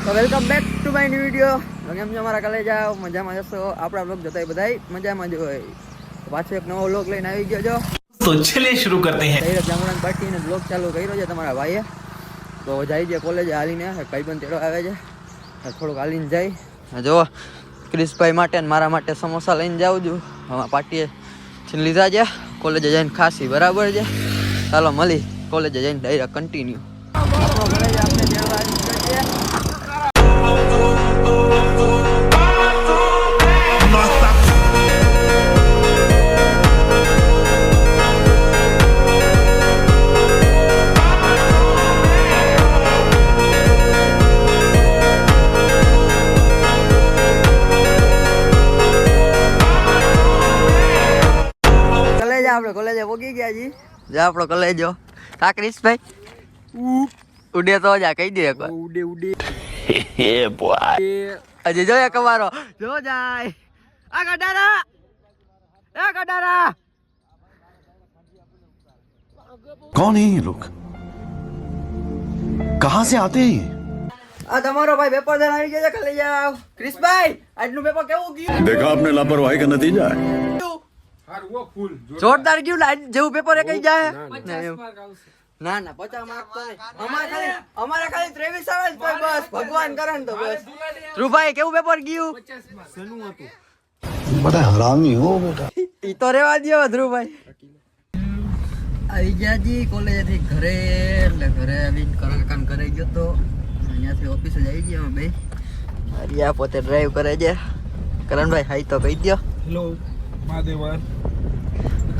તો welcome back to my new video. કેમ છો મારા કલે જાઓ, મજામાં જશો? આપણા બ્લોગ જોતા બધાય મજામાં જ હોય. પાછો એક નવો બ્લોગ લઈને આવી ગયો છો. તો ચલિए शुरू करते हैं. ડાયરેક્ટ જામુરાન પાર્ટીને બ્લોગ ચાલુ કર્યો છે તમારા ભાઈએ. તો જાય છે કોલેજ હાલીને, ભાઈબંધ તેડો આવે છે, થોડુંક હાલીને જાય. જો ક્રિશભાઈ માટે ને મારા માટે સમોસા લઈને જાઉં છું. હવે પાર્ટીએ છીન લીધા છે, કોલેજે જઈને ખાસી બરાબર છે. ચાલો મળી કોલેજે જઈને ડાયરેક્ટ કન્ટિન્યુ. કોલેજ આપણે તેડવા આવી છીએ. આપણે કોલેજે પોગી ગયા જી. જા આપણો કોલેજો કા ક્રિશભાઈ ઉડે તો જા કહી દે એકવાર. ઉડે ઉડે હે બોય અજે જો એક મારો જો જાય આ ગડારા कौन है ये लोग, कहां से आते हैं? આ તમારો ભાઈ પેપર દેન આવી ગયો છે. ખાલી જાવ ક્રિશભાઈ, આજનું પેપર કેવું ગયું? देखा आपने लापरवाही का नतीजा है. જોરદાર ગયું. લાઈટ જેવું પેપર એ કઈ જાય ના ના 50 માર્ક તો અમારે ખાલી 23 આવે છે બસ. ભગવાન કરે ને તો બસ. ધ્રુવભાઈ કેવું પેપર ગયું? बड़ा हरामी हो बेटा. ઈ તો રેવા દયો ધ્રુવભાઈ. આવી ગયા જી કોલેજ થી ઘરે. એટલે ઘરે આવીને કામ કરી ગયો તો અહીંયાથી ઓફિસે જઈ ગયા અમે બે. અરિયા પોતે ડ્રાઈવ કરે છે. કરણભાઈ હાઈ તો કહી દો. હેલો મહાદેવર.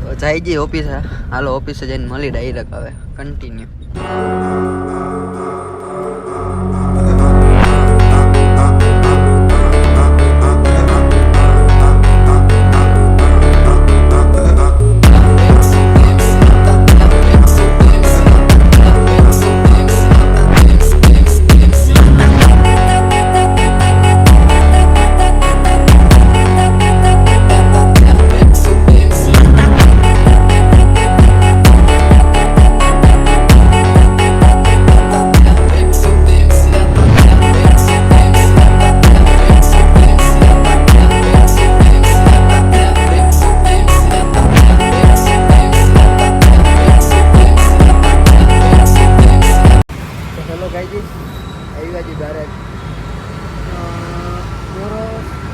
તો જાય જી ઓફિસે. હાલો ઓફિસે જઈને મળી ડાયરેક્ટ હવે કન્ટિન્યુ.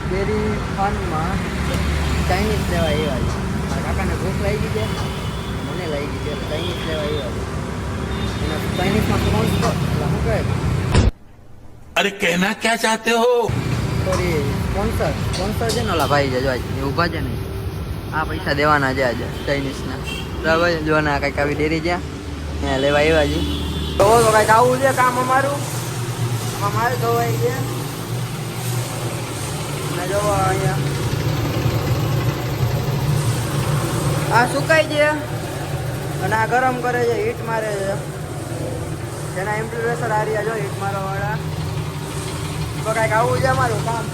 ડેરી ફાર્મમાં ચાઇનીઝ લેવા આવ્યા છે. મારા કાકાને ભૂખ લાગી છે, મને લાગી છે, ચાઇનીઝ લેવા આવ્યા છે. એના ચાઇનીઝમાં શું કહે? અરે કહેના ક્યાં ચાહતે હો? સોરી સ્પોન્સર છે ને ઓલા ભાઈ છે. જો એ ઊભા છે ને, આ પૈસા દેવાના છે આજે ચાઇનીઝના. બરાબર જોવાના કંઈક આવી ડેરી છે ત્યાં લેવા આવ્યા છે. તો કંઈક આવું છે કામ અમારું. અમારે ધોવાઈ છે. જો અહીંયા આ સુકાઈ છે અને આ ગરમ કરે છે, હીટ મારે છે. એના ઇમ્પ્રેસર આ રહ્યા જો હીટ મારવા વાળા. તો કાંઈક આવું છે અમારું કામ.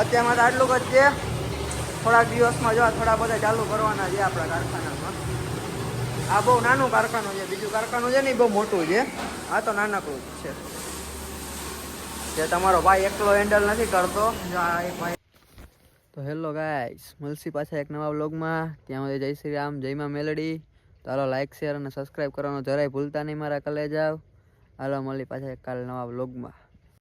અત્યારમાં તો આટલું જ છે. થોડાક દિવસમાં જો થોડા બધા ચાલુ કરવાના છે આપણા કારખાનામાં. આ બહુ નાનું કારખાનું છે. બીજું કારખાનું છે ને એ બહુ મોટું છે. આ તો નાનકડું જ છે. જે તમારો ભાઈ એકલો હેન્ડલ નથી કરતો. તો હેલો ગાઈસ, મળશી પાછા એક નવા વ્લોગમાં. ત્યાં સુધી જય શ્રી રામ, જય માં મેલડી. તો હાલો લાઈક શેર અને સબસ્ક્રાઈબ કરવાનું જરાય ભૂલતા નહીં મારા કલે જાવ. હાલો મળી પાછા એક કાલે નવા વ્લોગમાં.